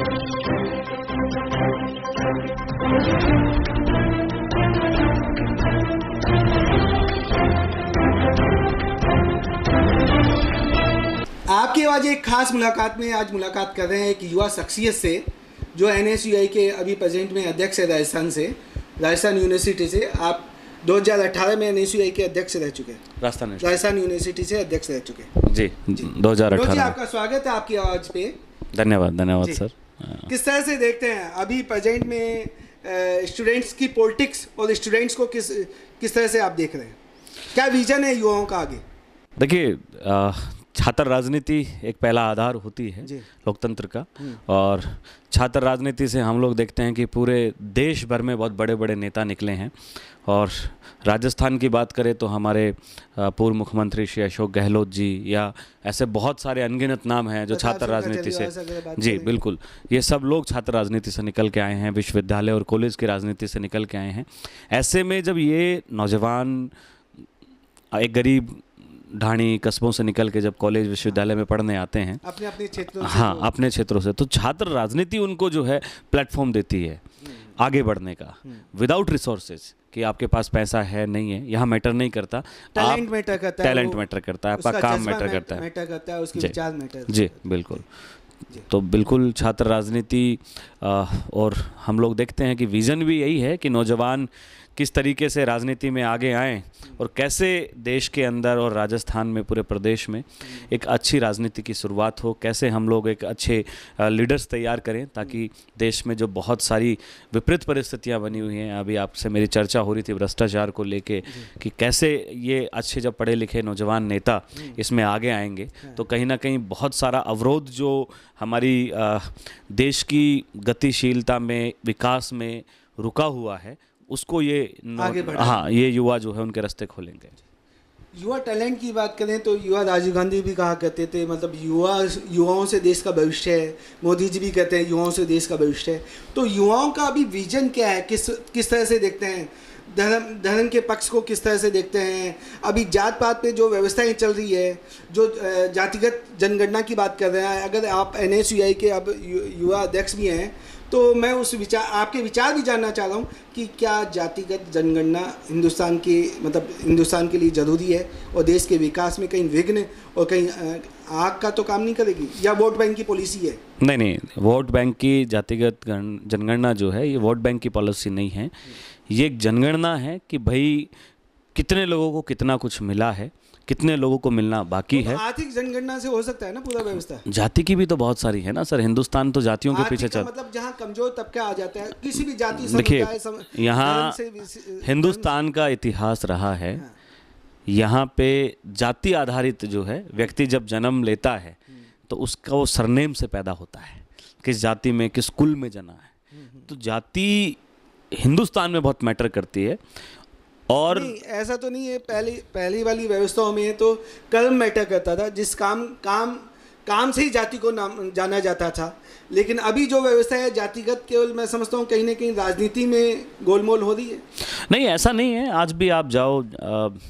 आपकी आवाज़ एक खास मुलाकात में आज मुलाकात कर रहे हैं एक युवा शख्सियत से जो NSUI के अभी प्रेजेंट में अध्यक्ष है राजस्थान यूनिवर्सिटी से। आप 2018 में NSUI के अध्यक्ष रह चुके हैं। राजस्थान यूनिवर्सिटी से अध्यक्ष रह चुके हैं जी 2018। आपका स्वागत है आपकी आवाज़ पे। धन्यवाद सर। किस तरह से देखते हैं अभी प्रेजेंट में स्टूडेंट्स की पॉलिटिक्स और स्टूडेंट्स को किस तरह से आप देख रहे हैं? क्या विजन है युवाओं का आगे? देखिए, छात्र राजनीति एक पहला आधार होती है लोकतंत्र का, और छात्र राजनीति से हम लोग देखते हैं कि पूरे देश भर में बहुत बड़े बड़े नेता निकले हैं। और राजस्थान की बात करें तो हमारे पूर्व मुख्यमंत्री श्री अशोक गहलोत जी, या ऐसे बहुत सारे अनगिनत नाम हैं जो छात्र राजनीति से, जी बिल्कुल, ये सब लोग छात्र राजनीति से निकल के आए हैं, विश्वविद्यालय और कॉलेज की राजनीति से निकल के आए हैं। ऐसे में जब ये नौजवान एक गरीब ढाणी कस्बों से निकल के जब कॉलेज विश्वविद्यालय में पढ़ने आते हैं अपने क्षेत्रों से, हाँ अपने क्षेत्रों से, तो छात्र राजनीति उनको जो है प्लेटफॉर्म देती है आगे बढ़ने का, विदाउट रिसोर्सेज, कि आपके पास पैसा है नहीं है, यहाँ मैटर नहीं करता, टैलेंट मैटर करता है, टैलेंट मैटर करता है, आपका काम मैटर करता है, उसके विचार मैटर, जी बिल्कुल। तो बिल्कुल छात्र राजनीति, और हम लोग देखते हैं कि विज़न भी यही है कि नौजवान किस तरीके से राजनीति में आगे आएं और कैसे देश के अंदर और राजस्थान में, पूरे प्रदेश में एक अच्छी राजनीति की शुरुआत हो, कैसे हम लोग एक अच्छे लीडर्स तैयार करें ताकि देश में जो बहुत सारी विपरीत परिस्थितियां बनी हुई हैं, अभी आपसे मेरी चर्चा हो रही थी भ्रष्टाचार को लेके, कि कैसे ये अच्छे जब पढ़े लिखे नौजवान नेता इसमें आगे आएंगे तो कहीं ना कहीं बहुत सारा अवरोध जो हमारी देश की गतिशीलता में, विकास में रुका हुआ है, उसको ये ये युवा जो है उनके रास्ते खोलेंगे। युवा टैलेंट की बात करें तो युवा राजीव गांधी भी कहा करते थे, मतलब युवाओं से देश का भविष्य है। मोदी जी भी कहते हैं युवाओं से देश का भविष्य है। तो युवाओं का अभी विजन क्या है? किस तरह से देखते हैं? धर्म के पक्ष को किस तरह से देखते हैं? अभी जात पात पे जो व्यवस्थाएं चल रही है, जो जातिगत जनगणना की बात कर रहे हैं, अगर आप NSUI के अब युवा अध्यक्ष भी हैं तो मैं आपके विचार भी जानना चाह रहा हूँ कि क्या जातिगत जनगणना हिंदुस्तान के लिए ज़रूरी है और देश के विकास में कहीं विघ्न और कहीं आग का तो काम नहीं करेगी, या वोट बैंक की पॉलिसी है? नहीं, वोट बैंक की जातिगत जनगणना जो है ये वोट बैंक की पॉलिसी नहीं है। ये एक जनगणना है कि भाई कितने लोगों को कितना कुछ मिला है, कितने लोगों को मिलना बाकी है। आर्थिक जनगणना से हो सकता है ना पूरा व्यवस्था? जाति की भी तो बहुत सारी है ना सर, हिंदुस्तान तो जातियों के पीछे चल, मतलब जहाँ कमजोर तबका आ जाता है, किसी भी जाति, देखिए यहाँ हिंदुस्तान का इतिहास रहा है, यहाँ पे जाति आधारित जो है व्यक्ति जब जन्म लेता है तो उसका वो सरनेम से पैदा होता है, किस जाति में, किस कुल में जना है। तो जाति हिंदुस्तान में बहुत मैटर करती है। और नहीं, ऐसा तो नहीं है, पहली वाली व्यवस्थाओं में तो कर्म मैटर करता था, जिस काम से ही जाति को जाना जाता था। लेकिन अभी जो व्यवस्था है जातिगत, केवल मैं समझता हूँ कहीं ना कहीं राजनीति में गोलमोल हो रही है। नहीं, ऐसा नहीं है। आज भी आप जाओ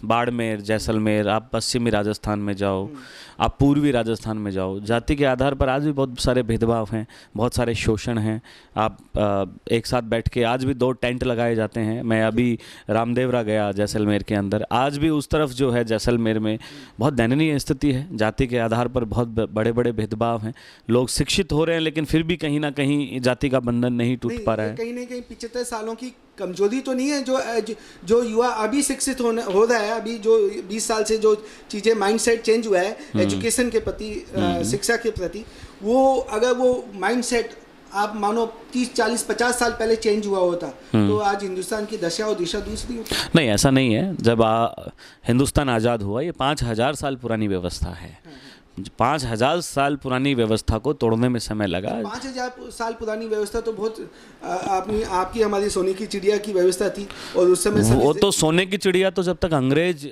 बाड़मेर, जैसलमेर, आप पश्चिमी राजस्थान में जाओ, आप पूर्वी राजस्थान में जाओ, जाति के आधार पर आज भी बहुत सारे भेदभाव हैं, बहुत सारे शोषण हैं। आप एक साथ बैठ के आज भी 2 टेंट लगाए जाते हैं। मैं अभी रामदेवरा गया जैसलमेर के अंदर, आज भी उस तरफ जो है जैसलमेर में बहुत दयनीय स्थिति है। जाति के आधार पर बहुत बड़े बड़े भेदभाव हैं। लोग शिक्षित हो रहे हैं लेकिन फिर भी कहीं ना कहीं जाति का बंधन नहीं टूट पा रहा है। कहीं ना कहीं 75 सालों की कमजोरी तो नहीं है जो युवा अभी शिक्षित हो रहा है, अभी जो 20 साल से जो चीज़ें माइंडसेट चेंज हुआ है एजुकेशन के प्रति, शिक्षा के प्रति, वो अगर वो माइंडसेट आप मानो 30, 40, 50 साल पहले चेंज हुआ होता तो आज हिंदुस्तान की दशा और दिशा दूसरी होती। नहीं, ऐसा नहीं है। जब हिंदुस्तान आज़ाद हुआ, ये 5000 साल पुरानी व्यवस्था है। 5000 साल पुरानी व्यवस्था को तोड़ने में समय लगा। 5000 साल पुरानी व्यवस्था तो बहुत आपकी हमारी सोने की चिड़िया की व्यवस्था थी, और उस समय वो तो सोने की चिड़िया तो जब तक अंग्रेज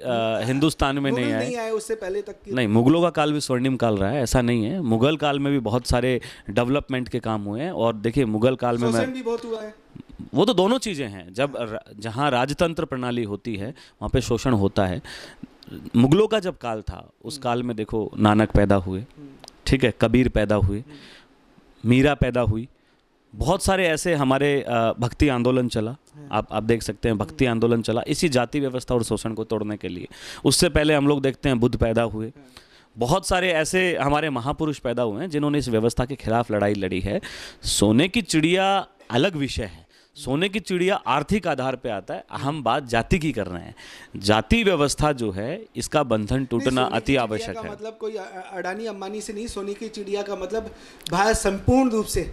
हिंदुस्तान में नहीं आए उससे पहले तक नहीं। मुगलों का काल भी स्वर्णिम काल रहा है, ऐसा नहीं है। मुगल काल में भी बहुत सारे डेवलपमेंट के काम हुए हैं। और देखिए मुगल काल में भी बहुत हुआ है। वो तो दोनों चीज़ें हैं। जब जहाँ राजतंत्र प्रणाली होती है वहाँ पे शोषण होता है। मुगलों का जब काल था उस काल में देखो नानक पैदा हुए, ठीक है, कबीर पैदा हुए, मीरा पैदा हुई, बहुत सारे ऐसे हमारे भक्ति आंदोलन चला, आप देख सकते हैं भक्ति आंदोलन चला इसी जाति व्यवस्था और शोषण को तोड़ने के लिए। उससे पहले हम लोग देखते हैं बुद्ध पैदा हुए, बहुत सारे ऐसे हमारे महापुरुष पैदा हुए हैं जिन्होंने इस व्यवस्था के खिलाफ लड़ाई लड़ी है। सोने की चिड़िया अलग विषय है, सोने की चिड़िया आर्थिक आधार पे आता है, हम बात जाति की कर रहे हैं। जाति व्यवस्था जो है इसका बंधन टूटना अति आवश्यक है। मतलब कोई अडानी अंबानी से नहीं, सोने की चिड़िया का मतलब भारत संपूर्ण रूप से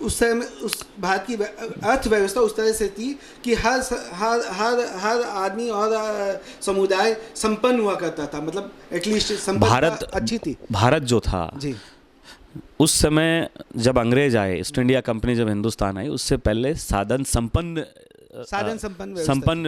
उस समय उस भारत की अर्थव्यवस्था उस तरह से थी कि हर आदमी और समुदाय संपन्न हुआ करता था, मतलब एटलीस्ट संपन्नता अच्छी थी। भारत जो था जी, उस समय जब अंग्रेज आए, ईस्ट इंडिया कंपनी जब हिंदुस्तान आई, उससे पहले साधन संपन्न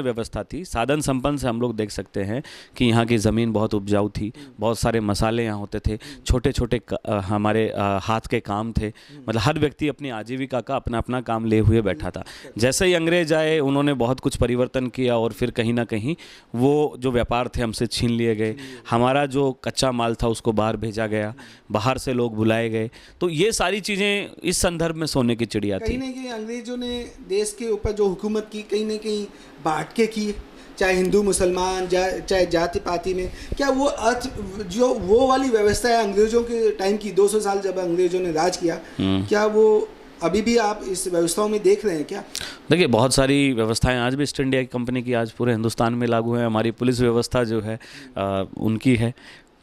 व्यवस्था थी। साधन संपन्न से हम लोग देख सकते हैं कि यहाँ की ज़मीन बहुत उपजाऊ थी, बहुत सारे मसाले यहाँ होते थे, छोटे छोटे हमारे हाथ के काम थे, मतलब हर व्यक्ति अपनी आजीविका का अपना अपना काम ले हुए बैठा था। जैसे ही अंग्रेज आए उन्होंने बहुत कुछ परिवर्तन किया और फिर कहीं ना कहीं वो जो व्यापार थे हमसे छीन लिए गए, हमारा जो कच्चा माल था उसको बाहर भेजा गया, बाहर से लोग बुलाए गए। तो ये सारी चीज़ें इस संदर्भ में सोने की चिड़िया थी। कहीं ना कहीं अंग्रेजों ने देश के ऊपर जो हुकूमत की कहीं ना कहीं बांट के की, चाहे हिंदू मुसलमान चाहे जाति पाति में, क्या वो जो वो वाली व्यवस्था है अंग्रेजों के टाइम की, 200 साल जब अंग्रेजों ने राज किया, क्या वो अभी भी आप इस व्यवस्थाओं में देख रहे हैं क्या? देखिए बहुत सारी व्यवस्थाएं आज भी ईस्ट इंडिया कंपनी की आज पूरे हिंदुस्तान में लागू है। हमारी पुलिस व्यवस्था जो है उनकी है।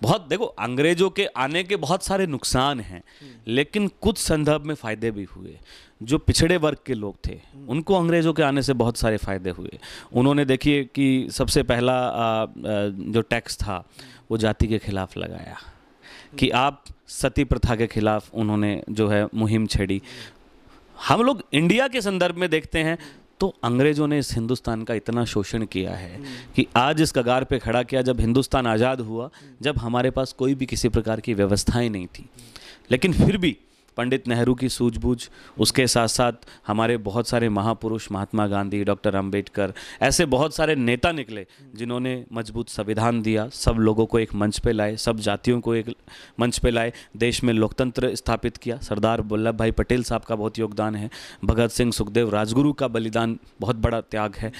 बहुत देखो अंग्रेजों के आने के बहुत सारे नुकसान हैं, लेकिन कुछ संदर्भ में फ़ायदे भी हुए। जो पिछड़े वर्ग के लोग थे उनको अंग्रेज़ों के आने से बहुत सारे फ़ायदे हुए। उन्होंने देखिए कि सबसे पहला जो टैक्स था वो जाति के खिलाफ लगाया, कि आप सती प्रथा के खिलाफ उन्होंने जो है मुहिम छेड़ी। हम लोग इंडिया के संदर्भ में देखते हैं तो अंग्रेज़ों ने इस हिंदुस्तान का इतना शोषण किया है कि आज इस कगार पे खड़ा किया। जब हिंदुस्तान आज़ाद हुआ, जब हमारे पास कोई भी किसी प्रकार की व्यवस्थाएं नहीं थी, लेकिन फिर भी पंडित नेहरू की सूझबूझ, उसके साथ साथ हमारे बहुत सारे महापुरुष, महात्मा गांधी, डॉक्टर अंबेडकर, ऐसे बहुत सारे नेता निकले जिन्होंने मजबूत संविधान दिया, सब लोगों को एक मंच पे लाए, सब जातियों को एक मंच पे लाए, देश में लोकतंत्र स्थापित किया। सरदार वल्लभ भाई पटेल साहब का बहुत योगदान है, भगत सिंह, सुखदेव, राजगुरु का बलिदान बहुत बड़ा त्याग है,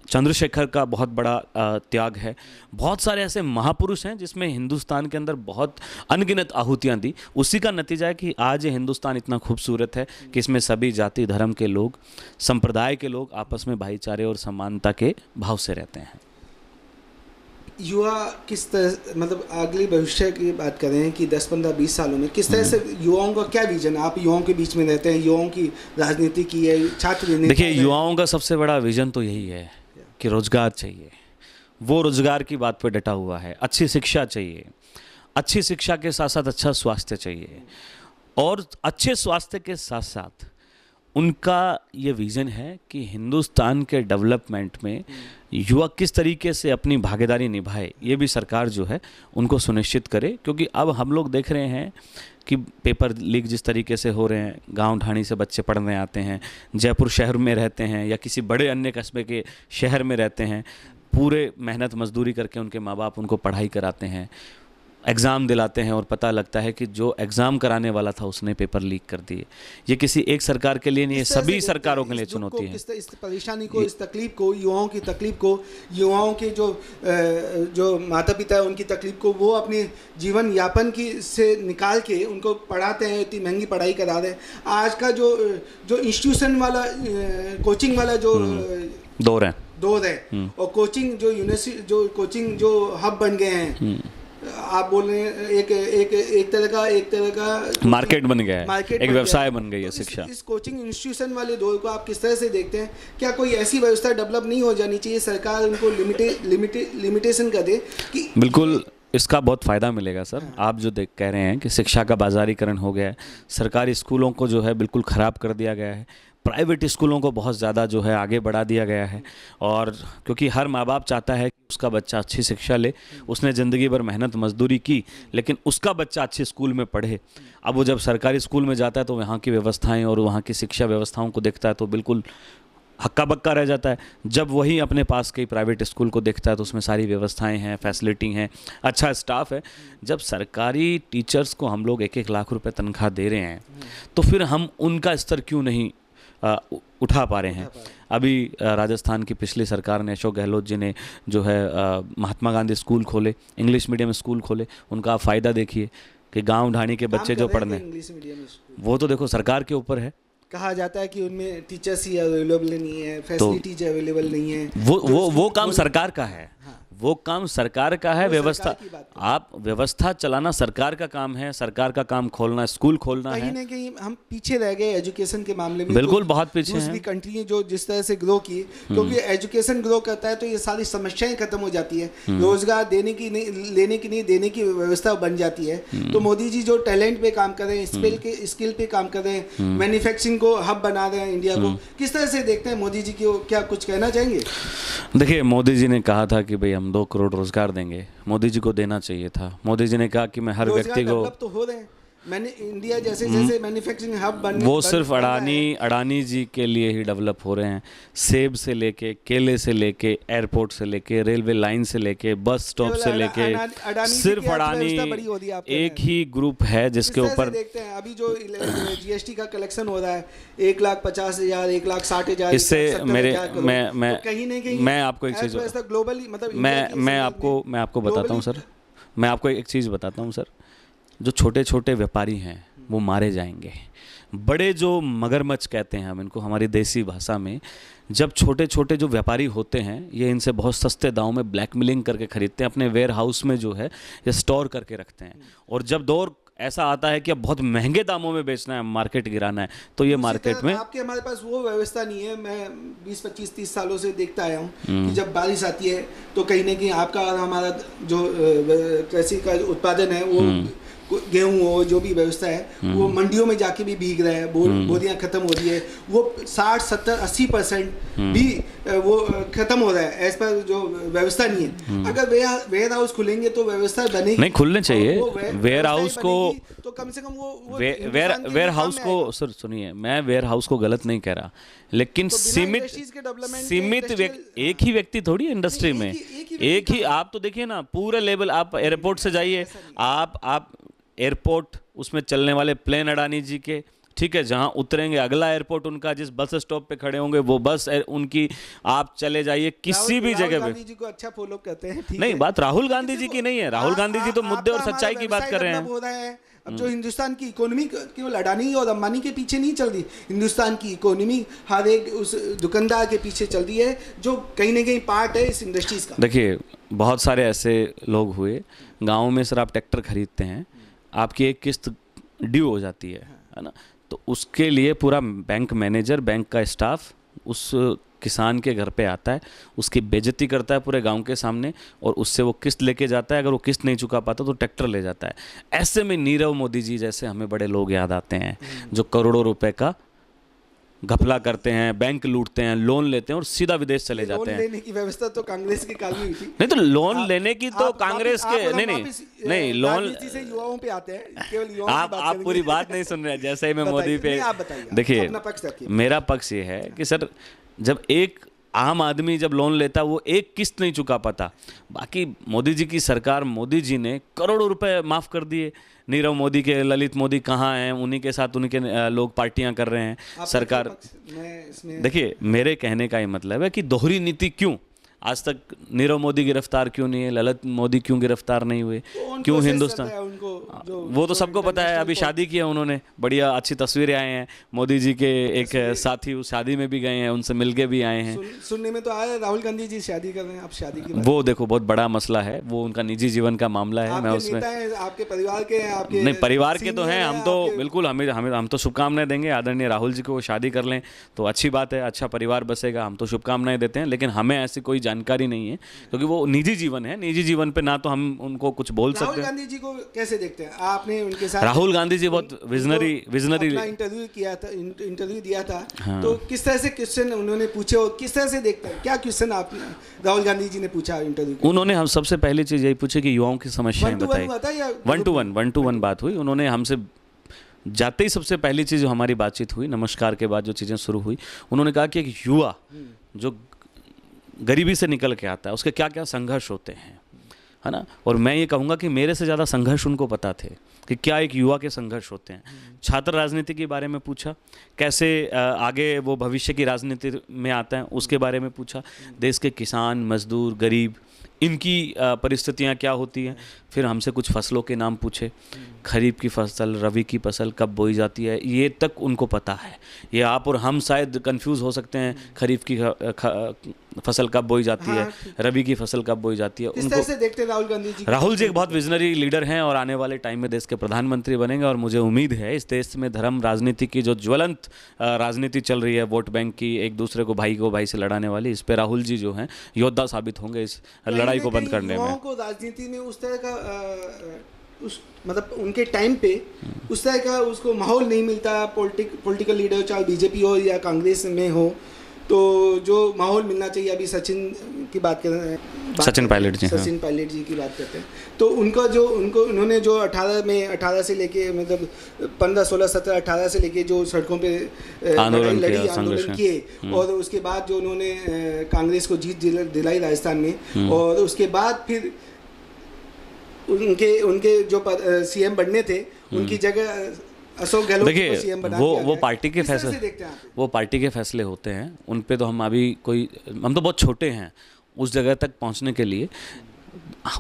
चंद्रशेखर का बहुत बड़ा त्याग है। बहुत सारे ऐसे महापुरुष हैं जिसमें हिंदुस्तान के अंदर बहुत अनगिनत आहुतियाँ दी। उसी का नतीजा है कि आज हिंदुस्तान इतना खूबसूरत है कि इसमें सभी जाति धर्म के लोग, संप्रदाय के लोग आपस में भाईचारे और समानता के भाव से रहते हैं। युवा किस तरह, मतलब अगले भविष्य की बात कर रहे हैं कि 10, 15, 20 सालों में किस तरह से युवाओं का क्या विजन है? आप युवाओं के बीच में रहते हैं, युवाओं की राजनीति की है, छात्र। देखिए युवाओं का सबसे बड़ा विजन तो यही है कि रोजगार चाहिए। वो रोजगार की बात पे डटा हुआ है। अच्छी शिक्षा चाहिए, अच्छी शिक्षा के साथ साथ अच्छा स्वास्थ्य चाहिए, और अच्छे स्वास्थ्य के साथ साथ उनका ये विज़न है कि हिंदुस्तान के डेवलपमेंट में युवा किस तरीके से अपनी भागीदारी निभाए, ये भी सरकार जो है उनको सुनिश्चित करे। क्योंकि अब हम लोग देख रहे हैं कि पेपर लीक जिस तरीके से हो रहे हैं, गांव ढाणी से बच्चे पढ़ने आते हैं, जयपुर शहर में रहते हैं या किसी बड़े अन्य कस्बे के शहर में रहते हैं, पूरे मेहनत मजदूरी करके उनके माँ बाप उनको पढ़ाई कराते हैं, एग्ज़ाम दिलाते हैं, और पता लगता है कि जो एग्ज़ाम कराने वाला था उसने पेपर लीक कर दिए। ये किसी एक सरकार के लिए नहीं है, सभी सरकारों के लिए चुनौती है। इस परेशानी को, इस तकलीफ को, युवाओं की तकलीफ को, युवाओं के जो माता पिता है उनकी तकलीफ को वो अपने जीवन यापन की से निकाल के उनको पढ़ाते हैं, इतनी महंगी पढ़ाई करा रहे हैं। आज का जो इंस्टीट्यूशन वाला, कोचिंग वाला जो दौर है, और कोचिंग जो यूनिवर्सिटी, जो कोचिंग जो हब बन गए हैं, आप बोल रहे हैं एक तरह का मार्केट बन गया है, एक व्यवसाय बन गई है शिक्षा। इस कोचिंग इंस्टीट्यूशन वाले दौर को आप किस तरह से देखते हैं? क्या कोई ऐसी व्यवस्था डेवलप नहीं हो जानी चाहिए, सरकार उनको लिमिटेशन कर दे कि? बिल्कुल, इसका बहुत फ़ायदा मिलेगा सर। आप जो कह रहे हैं कि शिक्षा का बाजारीकरण हो गया है, सरकारी स्कूलों को जो है बिल्कुल ख़राब कर दिया गया है, प्राइवेट स्कूलों को बहुत ज़्यादा जो है आगे बढ़ा दिया गया है। और क्योंकि हर माँ बाप चाहता है कि उसका बच्चा अच्छी शिक्षा ले, उसने ज़िंदगी भर मेहनत मजदूरी की, लेकिन उसका बच्चा अच्छे स्कूल में पढ़े। अब वो जब सरकारी स्कूल में जाता है तो वहाँ की व्यवस्थाएं और वहाँ की शिक्षा व्यवस्थाओं को देखता है तो बिल्कुल हक्का बक्का रह जाता है। जब वही अपने पास के प्राइवेट स्कूल को देखता है तो उसमें सारी व्यवस्थाएं हैं, फैसिलिटी हैं, अच्छा स्टाफ है। जब सरकारी टीचर्स को हम लोग 1-1 लाख रुपए तनख्वाह दे रहे हैं तो फिर हम उनका स्तर क्यों नहीं उठा पा रहे हैं। अभी राजस्थान की पिछली सरकार ने, अशोक गहलोत जी ने जो है महात्मा गांधी स्कूल खोले, इंग्लिश मीडियम स्कूल खोले। उनका आप फ़ायदा देखिए कि गांव ढाणी के बच्चे जो पढ़ने, इंग्लिश मीडियम स्कूल वो तो देखो सरकार के ऊपर है। कहा जाता है कि उनमें टीचर्स ही अवेलेबल नहीं है, फैसिलिटीज अवेलेबल नहीं है। वो काम सरकार का है। वो काम सरकार का है। व्यवस्था, आप व्यवस्था चलाना सरकार का काम है। सरकार का काम खोलना, स्कूल खोलना है। कहीं ना कहीं हम पीछे रह गए एजुकेशन के मामले में। बिल्कुल बहुत पीछे हैं। दूसरी कंट्री जो जिस तरह से ग्रो की, क्योंकि एजुकेशन ग्रो करता है तो ये सारी समस्याएं खत्म हो जाती है। रोजगार देने की नहीं, लेने की नहीं, देने की व्यवस्था बन जाती है। तो मोदी जी जो टैलेंट पे काम कर रहे हैं, स्किल पे काम कर रहे हैं, मैन्युफैक्चरिंग को हब बना रहे हैं इंडिया को, किस तरह से देखते हैं मोदी जी को? क्या कुछ कहना चाहेंगे? देखिए, मोदी जी ने कहा था कि भाई हम 2 करोड़ रोजगार देंगे। मोदी जी को देना चाहिए था। मोदी जी ने कहा कि मैं हर व्यक्ति को, तो हो रहे हैं मैंने इंडिया जैसे जैसे मैन्युफैक्चरिंग हब बन, वो सिर्फ अडानी जी के लिए ही डेवलप हो रहे हैं। सेब से लेके, केले से लेके, एयरपोर्ट से लेके, रेलवे लाइन से लेके, बस स्टॉप से लेके, सिर्फ अडानी एक ही ग्रुप है जिसके ऊपर देखते हैं। अभी जो जीएसटी का कलेक्शन हो रहा है 1,50,000, 1,60,000, इससे मेरे मैं कहीं ना कहीं मैं आपको एक चीज़ ग्लोबली, मतलब मैं आपको बताता हूँ सर। मैं आपको एक चीज़ बताता हूँ सर। जो छोटे छोटे व्यापारी हैं वो मारे जाएंगे। बड़े जो मगरमच्छ कहते हैं हम इनको हमारी देसी भाषा में, जब छोटे छोटे जो व्यापारी होते हैं ये इनसे बहुत सस्ते दामों में ब्लैकमेलिंग करके खरीदते हैं, अपने वेयर हाउस में जो है ये स्टोर करके रखते हैं। और जब दौर ऐसा आता है कि अब बहुत महंगे दामों में बेचना है, मार्केट गिराना है, तो ये मार्केट में आपके हमारे पास वो व्यवस्था नहीं है। मैं 20-25-30 सालों से देखता आया हूँ कि जब बारिश आती है तो कहीं ना कहीं आपका और हमारा जो कृषि का उत्पादन है, वो गेहूं हो, जो भी व्यवस्था है, वो मंडियों में जाके भी भीग रहा है। बोरियां खत्म हो रही है। वो 60-70-80% भी वो खत्म हो रहा है। एज पर जो व्यवस्था नहीं है। अगर वेयर हाउस खुलेंगे तो व्यवस्था बनेगी। नहीं, खुलने चाहिए वेयर हाउस को। तो कम से कम वो वेयर हाउस को, सर सुनिए, मैं वेयर हाउस को गलत नहीं कह रहा, लेकिन तो सीमित एक ही व्यक्ति थोड़ी इंडस्ट्री में, एक ही। आप तो देखिए ना, पूरे लेवल, आप एयरपोर्ट से जाइए, आप एयरपोर्ट, उसमें चलने वाले प्लेन अडानी जी के, ठीक है, जहां उतरेंगे अगला एयरपोर्ट उनका, जिस बस स्टॉप पे खड़े होंगे वो बस उनकी। आप चले जाइए किसी भी जगह पे। राहुल गांधी जी को अच्छा फॉलो करते हैं, नहीं, बात राहुल गांधी जी की नहीं है। राहुल गांधी जी तो मुद्दे और सच्चाई की बात कर रहे हैं। अब जो हिंदुस्तान की इकोनॉमी केवल अडानी और अंबानी के पीछे नहीं चल रही, हिंदुस्तान की इकोनॉमी हर एक उस दुकानदार के पीछे चल रही है जो कहीं ना कहीं पार्ट है इस इंडस्ट्रीज का। देखिए, बहुत सारे ऐसे लोग हुए गाँव में, सर आप ट्रैक्टर खरीदते हैं, आपकी एक किस्त ड्यू हो जाती है ना, तो उसके लिए पूरा बैंक मैनेजर, बैंक का स्टाफ उस किसान के घर पे आता है, उसकी बेइज्जती करता है पूरे गांव के सामने, और उससे वो किस्त लेके जाता है। अगर वो किस्त नहीं चुका पाता तो ट्रैक्टर ले जाता है। ऐसे में नीरव मोदी जी जैसे हमें बड़े लोग याद आते हैं जो करोड़ों रुपए का घपला करते हैं, बैंक लूटते हैं, लोन लेते हैं और सीधा विदेश चले जाते हैं। लोन लेने की व्यवस्था तो कांग्रेस के काल में हुई थी। नहीं, तो लोन लेने की तो कांग्रेस के नहीं लोन से युवाओं पे आते हैं, केवल युवाओं आप पूरी बात नहीं सुन रहे। जैसे ही मैं मोदी पे, देखिए मेरा पक्ष ये है कि सर, जब एक आम आदमी जब लोन लेता वो एक किस्त नहीं चुका पाता। बाकी मोदी जी की सरकार, मोदी जी ने करोड़ों रुपए माफ़ कर दिए। नीरव मोदी के, ललित मोदी कहाँ हैं, उन्हीं के साथ उनके लोग पार्टियां कर रहे हैं। सरकार, देखिए मेरे कहने का ही मतलब है कि दोहरी नीति क्यों? आज तक नीरव मोदी गिरफ्तार क्यों नहीं है, ललित मोदी क्यों गिरफ्तार नहीं हुए, क्यों हिंदुस्तान? वो तो सबको पता है। अभी शादी की है उन्होंने, बढ़िया अच्छी तस्वीरें आए हैं। मोदी जी के एक साथी उस शादी में भी गए हैं, उनसे मिलके भी आए हैं। सुनने में तो आया राहुल गांधी जी शादी कर रहे हैं। आप शादी की वो देखो बहुत बड़ा मसला है, वो उनका निजी जीवन का मामला है। मैं उसमें आपके परिवार के हैं, आपके नहीं, परिवार के तो हैं। हम तो बिल्कुल हम तो शुभकामनाएं देंगे आदरणीय राहुल जी को। वो शादी कर लें तो अच्छी बात है, अच्छा परिवार बसेगा, हम तो शुभकामनाएं देते हैं। लेकिन हमें ऐसी कोई जानकारी नहीं है क्योंकि वो निजी जीवन है। निजी जीवन पे ना तो हम उनको कुछ बोल सकते हैं। राहुल गांधी जी को कैसे देखते हैं आपने? उनके साथ राहुल गांधी जी बहुत विजनरी इंटरव्यू दिया था। हाँ। तो किस तरह से क्वेश्चन उन्होंने पूछे और किस तरह से देखते हैं? क्या क्वेश्चन आपने राहुल गांधी जी ने पूछा इंटरव्यू? उन्होंने हम सबसे पहली चीज यही पूछी कि युवाओं की समस्याएं बताई। 1-to-1 बात हुई। उन्होंने हमसे जाते ही सबसे पहली चीज़ जो हमारी बातचीत हुई, नमस्कार के बाद जो चीज़ें शुरू हुई, उन्होंने कहा कि एक युवा जो गरीबी से निकल के आता है उसके क्या क्या संघर्ष होते हैं, है ना। और मैं ये कहूँगा कि मेरे से ज़्यादा संघर्ष उनको पता थे कि क्या एक युवा के संघर्ष होते हैं। छात्र राजनीति के बारे में पूछा, कैसे आगे वो भविष्य की राजनीति में आता है उसके बारे में पूछा, देश के किसान, मजदूर, गरीब, इनकी परिस्थितियाँ क्या होती हैं। फिर हमसे कुछ फसलों के नाम पूछे, खरीफ की फसल, रबी की फसल कब बोई जाती है, ये तक उनको पता है। ये आप और हम शायद कंफ्यूज हो सकते हैं, खरीफ की फसल कब बोई जाती है, रबी की फसल कब बोई जाती है। किस तरह से देखते हैं राहुल गांधी जी? राहुल जी एक बहुत विजनरी लीडर हैं और आने वाले टाइम में देश के प्रधानमंत्री बनेंगे। और मुझे उम्मीद है इस देश में धर्म राजनीति की जो ज्वलंत राजनीति चल रही है, वोट बैंक की, एक दूसरे को भाई से लड़ाने वाली, इस पे राहुल जी जो हैं योद्धा साबित होंगे इस लड़ाई को बंद करने में। को राजनीति में उस तरह का उस मतलब उनके टाइम पे उस तरह का उसको माहौल नहीं मिलता, पॉलिटिकल लीडर चाहे बीजेपी हो या कांग्रेस में हो, तो जो माहौल मिलना चाहिए। अभी सचिन की बात कर रहे हैं, सचिन पायलट जी, सचिन पायलट जी की बात करते हैं, तो उनका जो उन्होंने जो 18 से लेके मतलब 15, 16, 17, 18 से लेके जो सड़कों पे आंदोलन किए और उसके बाद जो उन्होंने कांग्रेस को जीत दिलाई राजस्थान में, और उसके बाद फिर उनके जो सीएम बनने थे उनकी जगह अशोक गहलोत को सीएम बना दिया। वो पार्टी के फैसले, वो पार्टी के फैसले होते हैं, उन पे तो हम अभी हम तो बहुत छोटे हैं उस जगह तक पहुंचने के लिए।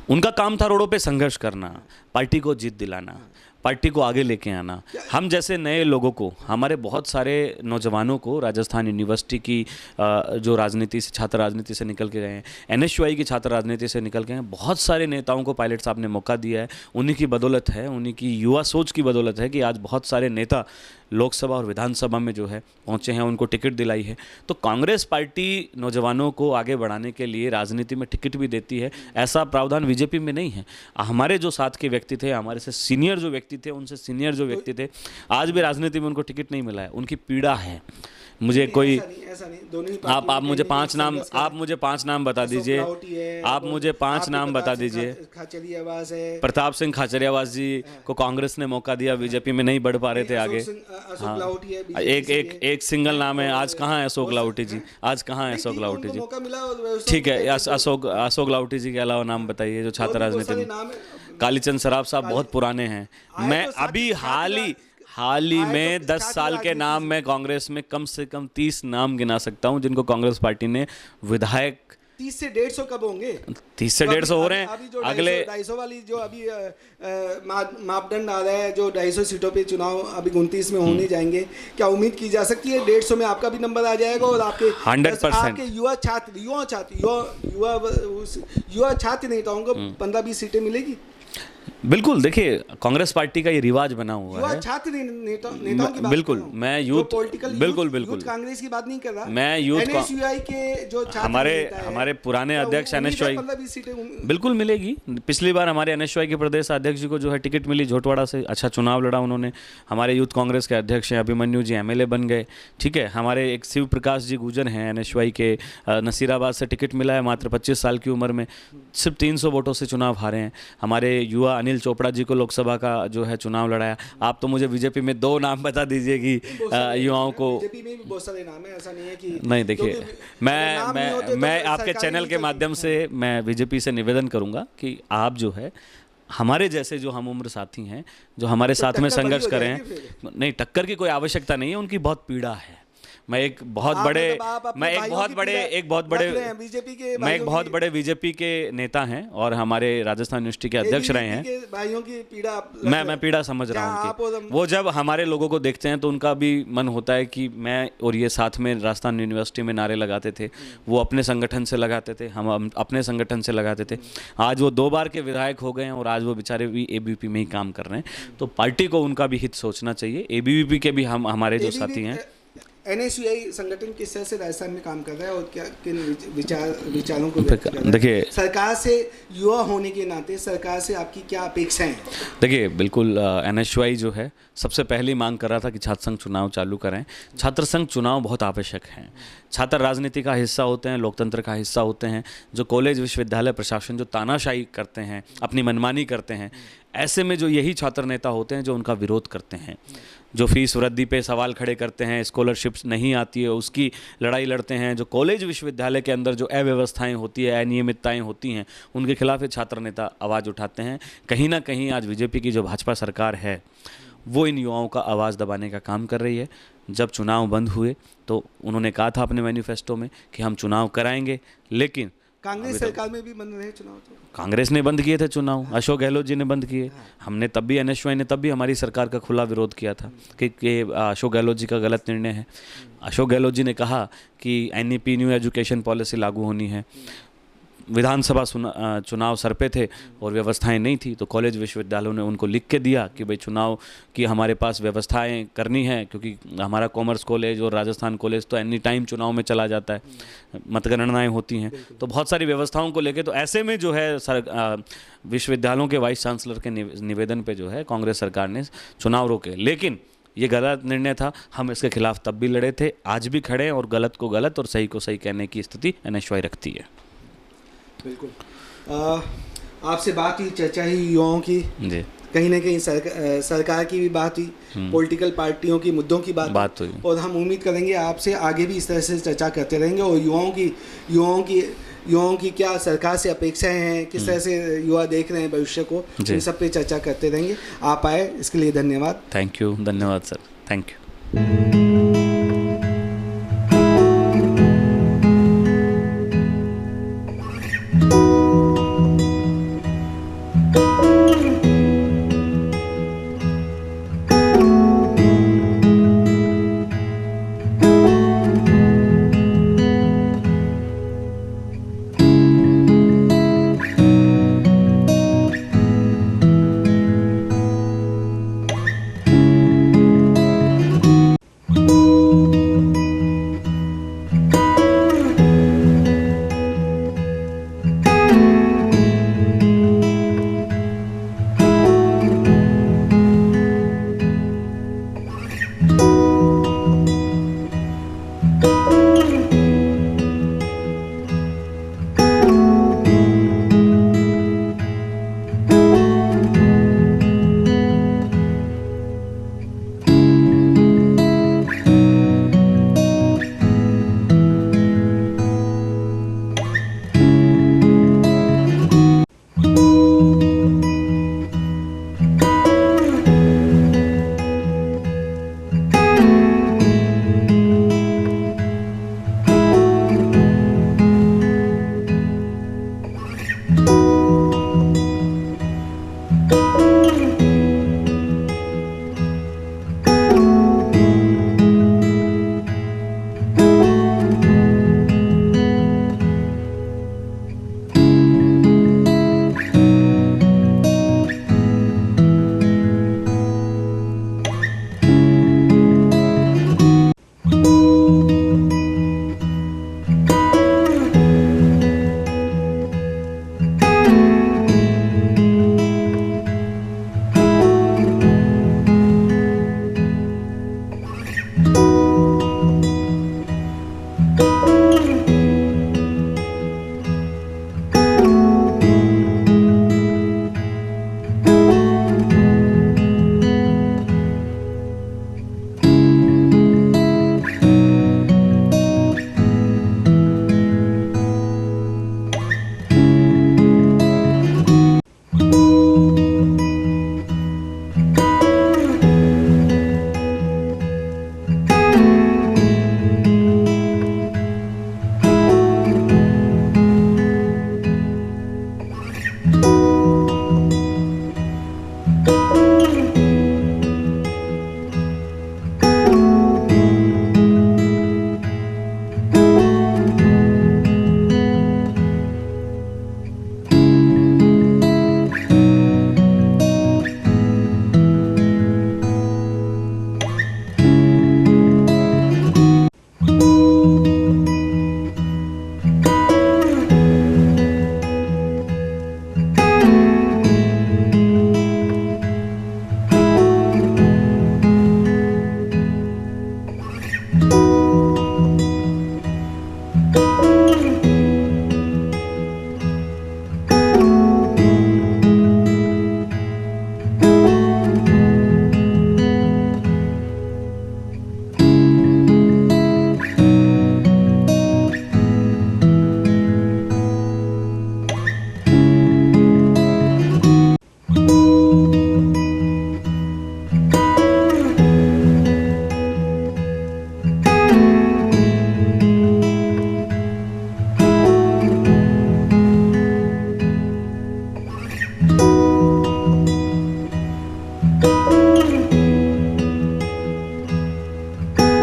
उनका काम था रोडों पे संघर्ष करना, पार्टी को जीत दिलाना, पार्टी को आगे लेके आना। हम जैसे नए लोगों को, हमारे बहुत सारे नौजवानों को राजस्थान यूनिवर्सिटी की जो राजनीति से, छात्र राजनीति से निकल के गए हैं, एनएसयूआई की छात्र राजनीति से निकल गए हैं, बहुत सारे नेताओं को पायलट साहब ने मौका दिया है। उन्हीं की बदौलत है, उन्हीं की युवा सोच की बदौलत है कि आज बहुत सारे नेता लोकसभा और विधानसभा में जो है पहुंचे हैं, उनको टिकट दिलाई है। तो कांग्रेस पार्टी नौजवानों को आगे बढ़ाने के लिए राजनीति में टिकट भी देती है, ऐसा प्रावधान बीजेपी में नहीं है। हमारे जो साथ के व्यक्ति थे, हमारे से सीनियर जो व्यक्ति थे, उनसे सीनियर जो व्यक्ति थे, आज भी राजनीति में उनको टिकट नहीं मिला है, उनकी पीड़ा है। मुझे कोई ऐसा नहीं, आप मुझे 5 नाम, आप मुझे 5 नाम बता दीजिए, आप मुझे 5 नाम बता दीजिए। प्रताप सिंह खाचरियावास जी को कांग्रेस ने मौका दिया, बीजेपी में नहीं बढ़ पा रहे थे आगे। हाँ, एक सिंगल नाम है। आज कहाँ है अशोक लाहोटी जी? आज कहाँ है अशोक लाहोटी जी? ठीक है, अशोक लाहोटी जी के अलावा नाम बताइए जो छात्र राजनीति में। कालीचंद सराफ साहब बहुत पुराने हैं। मैं अभी हाल ही में 10 साल के नाम में कांग्रेस में कम से कम 30 नाम गिना सकता हूं जिनको कांग्रेस पार्टी ने विधायक 30 से 150 कब होंगे? 30 से 150 हो रहे हैं। अगले 250 वाली जो अभी मापदंड आ रहा है, जो 250 सीटों पे चुनाव अभी 29 में होने जाएंगे, क्या उम्मीद की जा सकती है 150 में आपका भी नंबर आ जाएगा और आपके 100% आपके युवा छात्र नहीं कहूँगा 15-20 सीटें मिलेगी? बिल्कुल, देखिए कांग्रेस पार्टी का ये रिवाज बना हुआ है। छात्र नेताओं की बात बिल्कुल, मैं यूथ बिल्कुल कांग्रेस की बात नहीं कर रहा, मैं यूथ एनएसयूआई के जो हमारे पुराने अध्यक्ष एनएसयूआई बिल्कुल मिलेगी। पिछली बार हमारे एनएसयूआई के प्रदेश अध्यक्ष जी को जो है टिकट मिली, झोटवाड़ा से अच्छा चुनाव लड़ा उन्होंने। हमारे यूथ कांग्रेस के अध्यक्ष हैं अभिमन्यु जी, एमएलए बन गए। ठीक है, हमारे एक शिव प्रकाश जी गुजर हैं एनएसयूआई के, नसीराबाद से टिकट मिला है, मात्र 25 साल की उम्र में सिर्फ 300 वोटों से चुनाव हारे हैं। हमारे युवा अनिल चोपड़ा जी को लोकसभा का जो है चुनाव लड़ाया। आप तो मुझे बीजेपी में 2 नाम बता दीजिए कि युवाओं को। बीजेपी में भी बहुत सारे नाम है, ऐसा नहीं है कि नहीं। देखिए, मैं आपके चैनल के माध्यम से मैं बीजेपी से निवेदन करूंगा कि आप जो है हमारे जैसे जो हम उम्र साथी हैं, जो हमारे साथ में संघर्ष कर रहे हैं, नहीं, टक्कर की कोई आवश्यकता नहीं है, उनकी बहुत पीड़ा है। मैं एक बहुत बड़े बीजेपी के नेता हैं और हमारे राजस्थान यूनिवर्सिटी के अध्यक्ष रहे हैं। भाइयों की पीड़ा मैं पीड़ा समझ रहा हूँ उनकी। वो जब हमारे लोगों को देखते हैं तो उनका भी मन होता है कि मैं और ये साथ में राजस्थान यूनिवर्सिटी में नारे लगाते थे, वो अपने संगठन से लगाते थे, हम अपने संगठन से लगाते थे। आज वो 2 बार के विधायक हो गए हैं और आज वो बेचारे भी एबीवीपी में ही काम कर रहे हैं। तो पार्टी को उनका भी हित सोचना चाहिए। एबीवीपी के भी हमारे जो साथी हैं। एनएसयूआई संगठन किस तरह से राजस्थान में काम कर रहा है और क्या किन विचारों को देखिए, सरकार से युवा होने के नाते सरकार से आपकी क्या अपेक्षाएं हैं? देखिए, बिल्कुल एनएसयूआई जो है सबसे पहली मांग कर रहा था कि छात्र संघ चुनाव चालू करें। छात्र संघ चुनाव बहुत आवश्यक हैं। छात्र राजनीति का हिस्सा होते हैं, लोकतंत्र का हिस्सा होते हैं। जो कॉलेज विश्वविद्यालय प्रशासन जो तानाशाही करते हैं, अपनी मनमानी करते हैं, ऐसे में जो यही छात्र नेता होते हैं जो उनका विरोध करते हैं, जो फीस वृद्धि पे सवाल खड़े करते हैं, स्कॉलरशिप्स नहीं आती है उसकी लड़ाई लड़ते हैं, जो कॉलेज विश्वविद्यालय के अंदर जो अव्यवस्थाएं होती है, अनियमितताएं होती हैं, उनके खिलाफ ये छात्र नेता आवाज़ उठाते हैं। कहीं ना कहीं आज बीजेपी की जो भाजपा सरकार है वो इन युवाओं का आवाज़ दबाने का काम कर रही है। जब चुनाव बंद हुए तो उन्होंने कहा था अपने मैनिफेस्टो में कि हम चुनाव कराएंगे, लेकिन कांग्रेस सरकार में भी बंद रहे चुनाव, तो कांग्रेस ने बंद किए थे चुनाव, अशोक गहलोत जी ने बंद किए। हमने तब भी, NSY ने तब भी हमारी सरकार का खुला विरोध किया था कि अशोक गहलोत जी का गलत निर्णय है। अशोक गहलोत जी ने कहा कि NEP न्यू एजुकेशन पॉलिसी लागू होनी है। विधानसभा चुनाव सर पे थे और व्यवस्थाएं नहीं थी, तो कॉलेज विश्वविद्यालयों ने उनको लिख के दिया कि भाई चुनाव की हमारे पास व्यवस्थाएं करनी है, क्योंकि हमारा कॉमर्स कॉलेज और राजस्थान कॉलेज तो एनी टाइम चुनाव में चला जाता है, मतगणनाएं होती हैं, तो बहुत सारी व्यवस्थाओं को लेके, तो ऐसे में जो है विश्वविद्यालयों के वाइस चांसलर के निवेदन पे जो है कांग्रेस सरकार ने चुनाव रोके। लेकिन ये गलत निर्णय था, हम इसके खिलाफ तब भी लड़े थे, आज भी खड़े हैं और गलत को गलत और सही को सही कहने की स्थिति NSY रखती है। बिल्कुल। आपसे बात हुई, चर्चा ही युवाओं की, जी, कहीं ना कहीं सरकार की भी बात हुई, पॉलिटिकल पार्टियों की मुद्दों की बात हुई, और हम उम्मीद करेंगे आपसे आगे भी इस तरह से चर्चा करते रहेंगे। और युवाओं की क्या सरकार से अपेक्षाएं हैं, किस तरह से युवा देख रहे हैं भविष्य को, इन सब पे चर्चा करते रहेंगे। आप आए, इसके लिए धन्यवाद। थैंक यू, धन्यवाद सर, थैंक यू।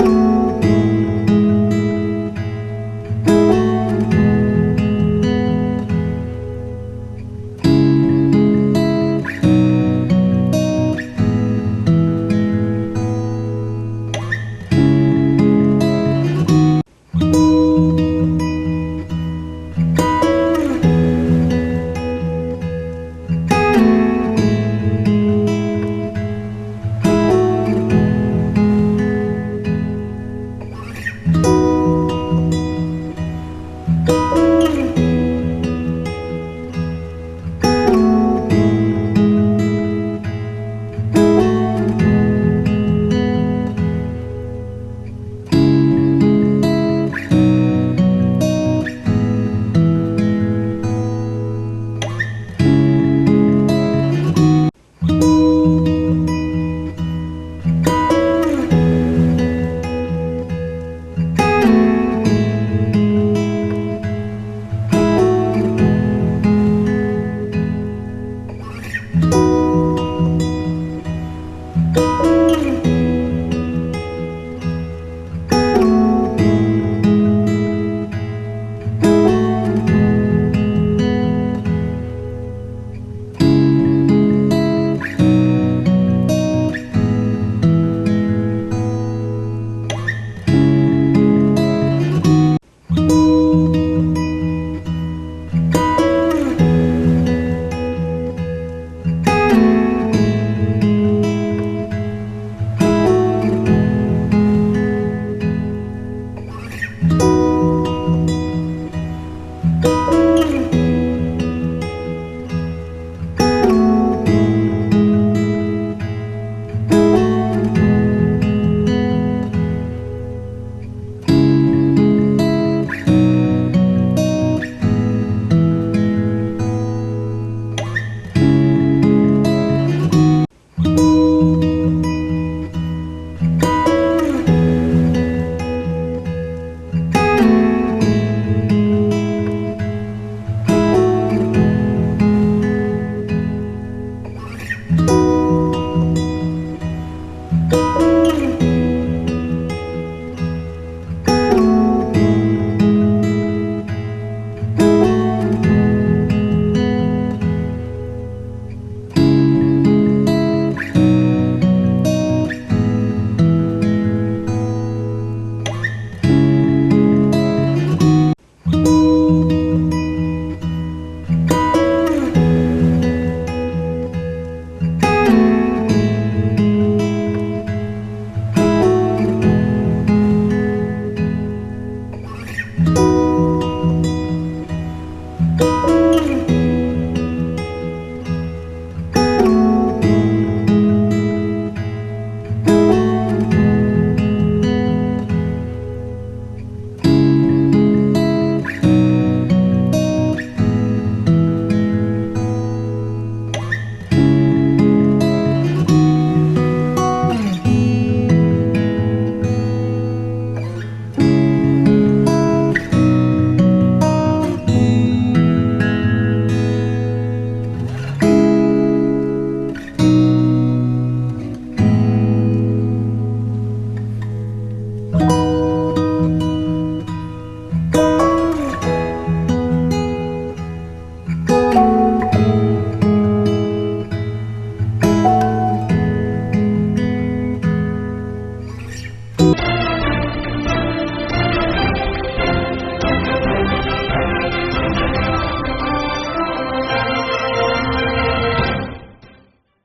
है।